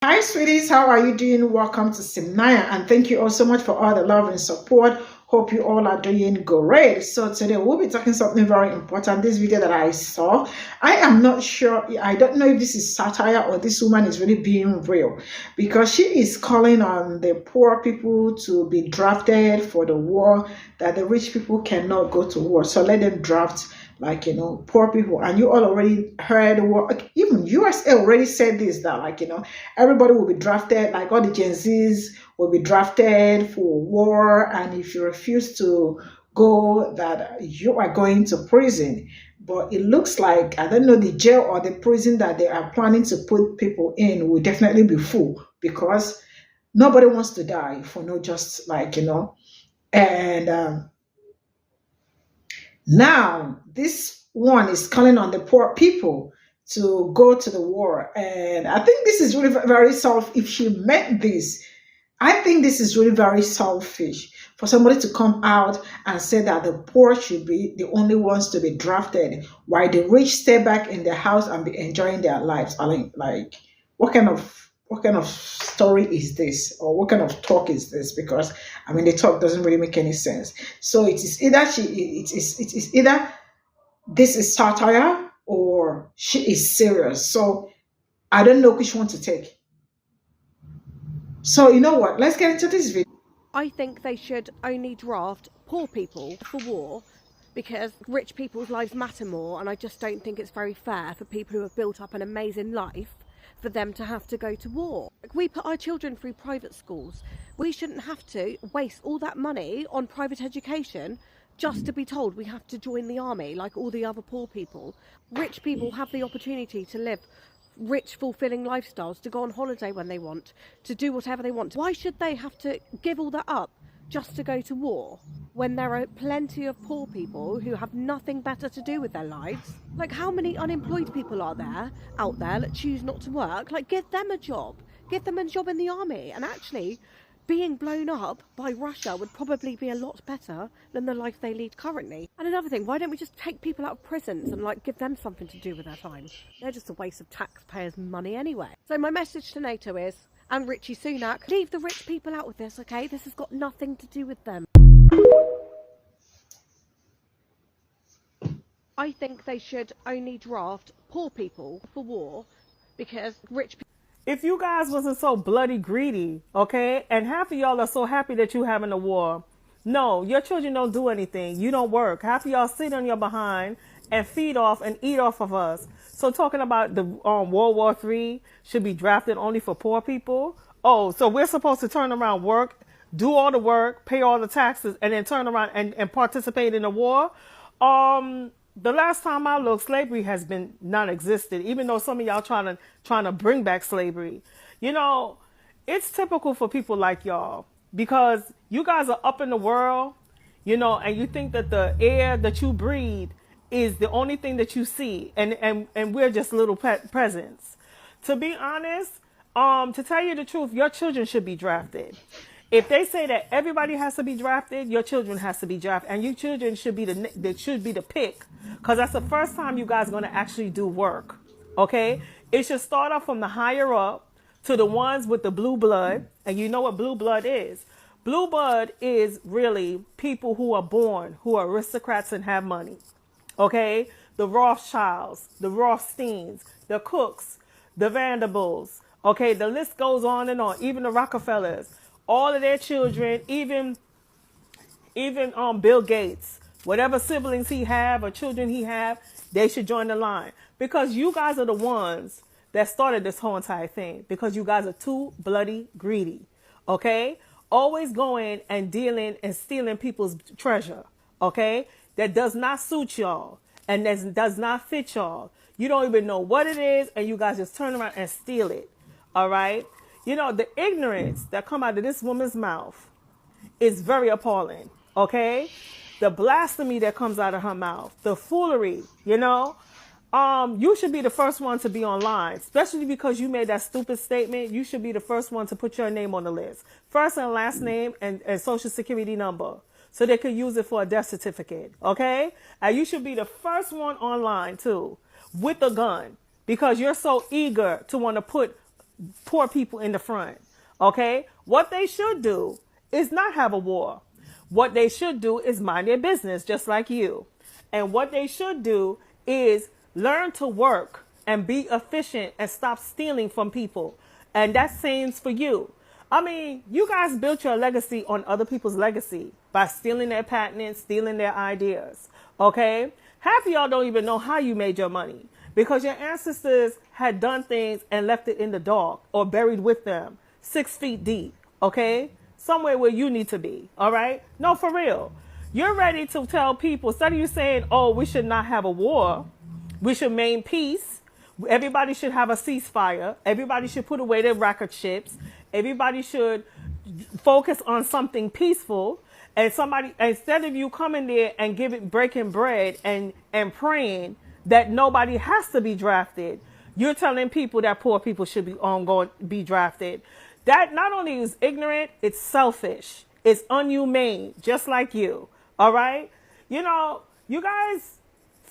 Hi, sweeties. How are you doing? Welcome to Cimnanya, and thank you all so much for all the love and support. Hope you all are doing great. So today we'll be talking something very important. This video that I saw, I am not sure. I don't know if this is satire or this woman is really being real, because she is calling on the poor people to be drafted for the war, that the rich people cannot go to war. So let them draft, like, poor people. And you all already heard what even USA already said this, that, like, everybody will be drafted, like all the Gen Zs will be drafted for war, and if you refuse to go, that you are going to prison. But it looks like, I don't know, the jail or the prison that they are planning to put people in will definitely be full, because nobody wants to die for no just, like, and now this one is calling on the poor people to go to the war. And I think this is really very self. If she meant this, I think this is really very selfish for somebody to come out and say that the poor should be the only ones to be drafted, while the rich stay back in their house and be enjoying their lives. I mean, like, what kind of story is this, or what kind of talk is this? Because I mean, the talk doesn't really make any sense. So it is either this is satire or she is serious. So I don't know which one to take. So you know what? Let's get into this video. I think they should only draft poor people for war, because rich people's lives matter more, and I just don't think it's very fair for people who have built up an amazing life for them to have to go to war. We put our children through private schools. We shouldn't have to waste all that money on private education just to be told we have to join the army like all the other poor people. Rich people have the opportunity to live rich, fulfilling lifestyles, to go on holiday when they want, to do whatever they want. Why should they have to give all that up just to go to war, when there are plenty of poor people who have nothing better to do with their lives? Like, how many unemployed people are there out there that choose not to work? Like, give them a job in the army. And actually, being blown up by Russia would probably be a lot better than the life they lead currently. And another thing, why don't we just take people out of prisons and, like, give them something to do with their time? They're just a waste of taxpayers' money anyway. So my message to NATO is, and Richie Sunak, leave the rich people out of this, okay? This has got nothing to do with them. I think they should only draft poor people for war, because rich people... If you guys wasn't so bloody greedy, okay, and half of y'all are so happy that you having a war, no, your children don't do anything. You don't work. Half of y'all sit on your behind and feed off and eat off of us. So talking about the World War III should be drafted only for poor people. Oh, so we're supposed to turn around, work, do all the work, pay all the taxes, and then turn around and participate in the war? The last time I looked, slavery has been non-existent, even though some of y'all trying to bring back slavery. You know, it's typical for people like y'all, because you guys are up in the world, and you think that the air that you breathe is the only thing that you see, and we're just little presents. To be honest, to tell you the truth, your children should be drafted. If they say that everybody has to be drafted, your children has to be drafted, and your children should be the pick, because that's the first time you guys are going to actually do work. Okay, it should start off from the higher up to the ones with the blue blood, and you know what blue blood is. Blue blood is really people who are born, who are aristocrats and have money. Okay, the Rothschilds, the Rothsteins, the Cooks, the Vanderbilts. Okay, the list goes on and on. Even the Rockefellers. All of their children, even Bill Gates, whatever siblings he have or children he have, they should join the line, because you guys are the ones that started this whole entire thing, because you guys are too bloody greedy. Okay, always going and dealing and stealing people's treasure. Okay, that does not suit y'all and that does not fit y'all. You don't even know what it is, and you guys just turn around and steal it. All right. The ignorance that come out of this woman's mouth is very appalling, okay? The blasphemy that comes out of her mouth, the foolery, you should be the first one to be online, especially because you made that stupid statement. You should be the first one to put your name on the list. First and last name and social security number, so they could use it for a death certificate, okay? And you should be the first one online, too, with a gun, because you're so eager to want to put poor people in the front. Okay? What they should do is not have a war. What they should do is mind their business, just like you. And what they should do is learn to work and be efficient and stop stealing from people. And that same for you. I mean, you guys built your legacy on other people's legacy by stealing their patents, stealing their ideas. Okay? Half of y'all don't even know how you made your money because your ancestors had done things and left it in the dark or buried with them 6 feet deep. Okay? Somewhere where you need to be. All right? No, for real. You're ready to tell people, instead of you saying, oh, we should not have a war, we should maintain peace. Everybody should have a ceasefire. Everybody should put away their rocket ships. Everybody should focus on something peaceful. And somebody, instead of you coming there and breaking bread and praying that nobody has to be drafted, you're telling people that poor people should be drafted. That not only is ignorant, it's selfish. It's inhumane, just like you. All right? You guys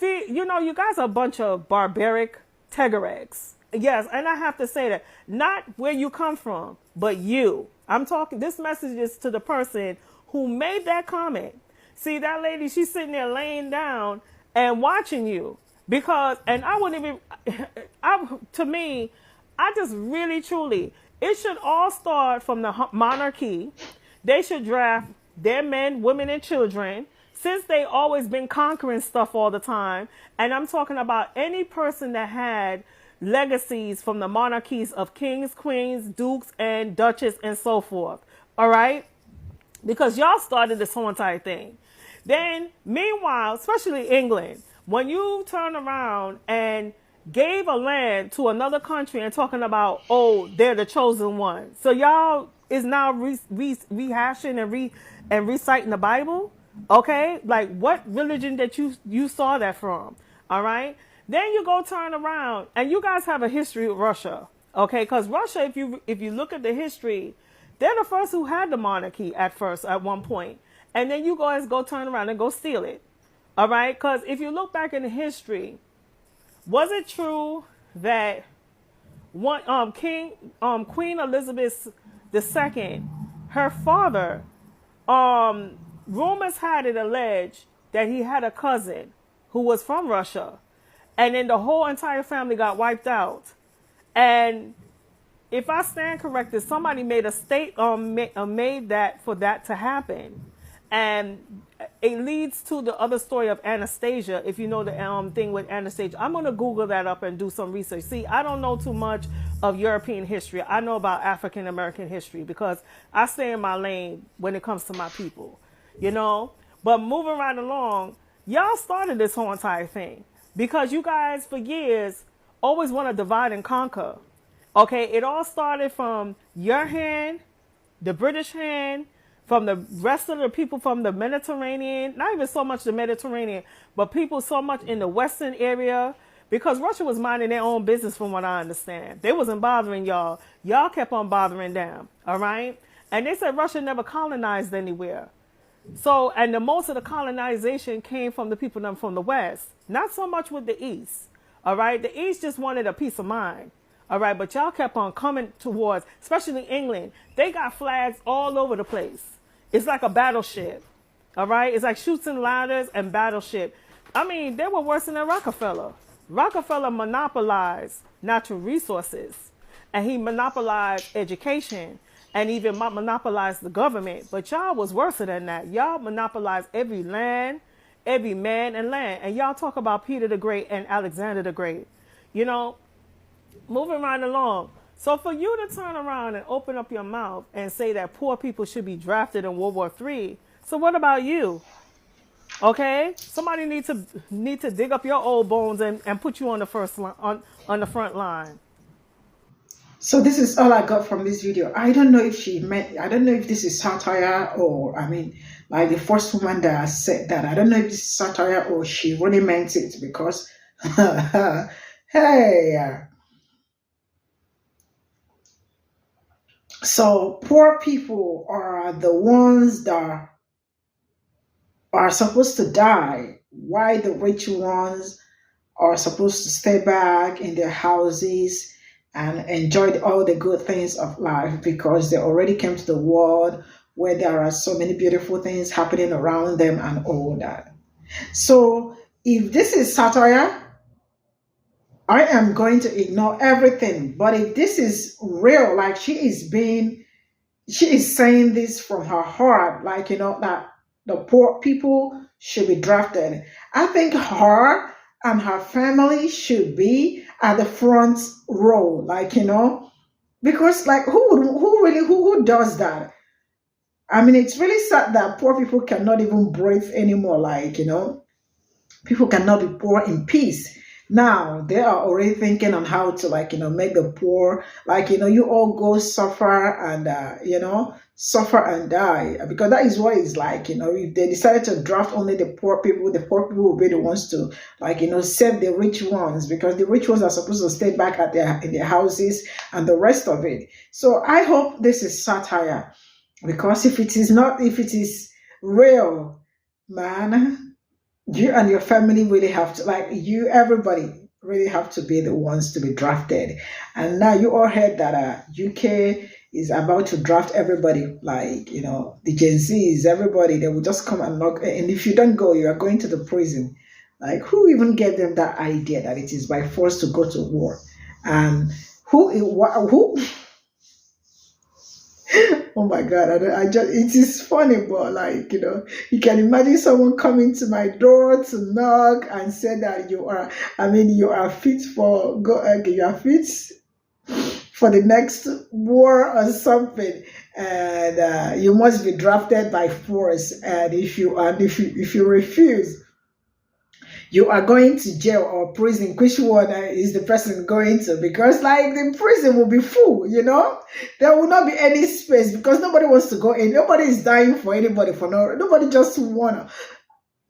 are a bunch of barbaric Tegaregs. Yes, and I have to say that. Not where you come from, but you. I'm talking, this message is to the person who made that comment. See, that lady, she's sitting there laying down and watching you. Because, and I wouldn't even, to me, I just really, truly, it should all start from the monarchy. They should draft their men, women, and children, since they always been conquering stuff all the time. And I'm talking about any person that had legacies from the monarchies of kings, queens, dukes, and duchess, and so forth. All right? Because y'all started this whole entire thing. Then, meanwhile, especially England, when you turn around and gave a land to another country and talking about, oh, they're the chosen one. So y'all is now rehashing and reciting the Bible. Okay, like what religion that you saw that from? All right, then you go turn around and you guys have a history with Russia. Okay, because Russia, if you look at the history, they're the first who had the monarchy at one point, and then you guys go turn around and go steal it. All right, because if you look back in the history, was it true that Queen Elizabeth II, her father, rumors had it alleged that he had a cousin who was from Russia, and then the whole entire family got wiped out. And if I stand corrected, somebody made made that for that to happen, and it leads to the other story of Anastasia. If you know the thing with Anastasia, I'm gonna Google that up and do some research. See, I don't know too much of European history. I know about African American history because I stay in my lane when it comes to my people. But moving right along, y'all started this whole entire thing because you guys for years always want to divide and conquer. Okay, it all started from your hand, the British hand, from the rest of the people from the Mediterranean, not even so much the Mediterranean, but people so much in the Western area, because Russia was minding their own business from what I understand. They wasn't bothering y'all. Y'all kept on bothering them, all right? And they said Russia never colonized anywhere. So, and the most of the colonization came from the people from the West, not so much with the East, all right? The East just wanted a peace of mind. All right, but y'all kept on coming towards, especially England. They got flags all over the place. It's like a battleship. All right, it's like Chutes and Ladders and battleship. I mean, they were worse than Rockefeller. Rockefeller monopolized natural resources, and he monopolized education, and even monopolized the government. But y'all was worse than that. Y'all monopolized every land, every man and land. And y'all talk about Peter the Great and Alexander the Great. Moving right along. So for you to turn around and open up your mouth and say that poor people should be drafted in World War III, so what about you? Okay, somebody need to dig up your old bones and put you on the on the front line. So this is all I got from this video. I don't know if this is satire or, like the first woman that said that. I don't know if this is satire or she really meant it because, hey. So poor people are the ones that are supposed to die, while the rich ones are supposed to stay back in their houses and enjoyed all the good things of life because they already came to the world where there are so many beautiful things happening around them and all that. So if this is satire, I am going to ignore everything. But if this is real, like she is saying this from her heart, like, that the poor people should be drafted. I think her and her family should be at the front row, like, because like who does that? I mean, it's really sad that poor people cannot even breathe anymore, like, people cannot be poor in peace. Now they are already thinking on how to, like, make the poor, like, you all go suffer and suffer and die, because that is what it's like. If they decided to draft only the poor people will be the ones to, like, save the rich ones, because the rich ones are supposed to stay back at in their houses and the rest of it. So I hope this is satire, because if it is real, man, you and your family really have to, like, everybody really have to be the ones to be drafted. And now you all heard that UK is about to draft everybody, like, the Gen Zs, everybody. They will just come and knock, and if you don't go, you are going to the prison. Like, who even gave them that idea that it is by force to go to war? And who oh my God, I just, it is funny, but like, you can imagine someone coming to my door to knock and say that you are fit for, you are fit for the next war or something, and you must be drafted by force. And if you refuse, you are going to jail or prison. Which one is the person going to? Because, like, the prison will be full, There will not be any space because nobody wants to go in. Nobody is dying for anybody nobody just wanna.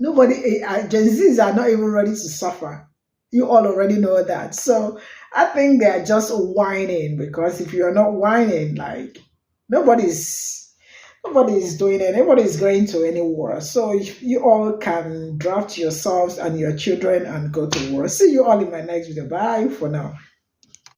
Nobody, Gen Zs are not even ready to suffer. You all already know that. So I think they are just whining, because if you are not whining, like, nobody's doing it. Nobody is going to any war. So you all can draft yourselves and your children and go to war. See you all in my next video. Bye for now.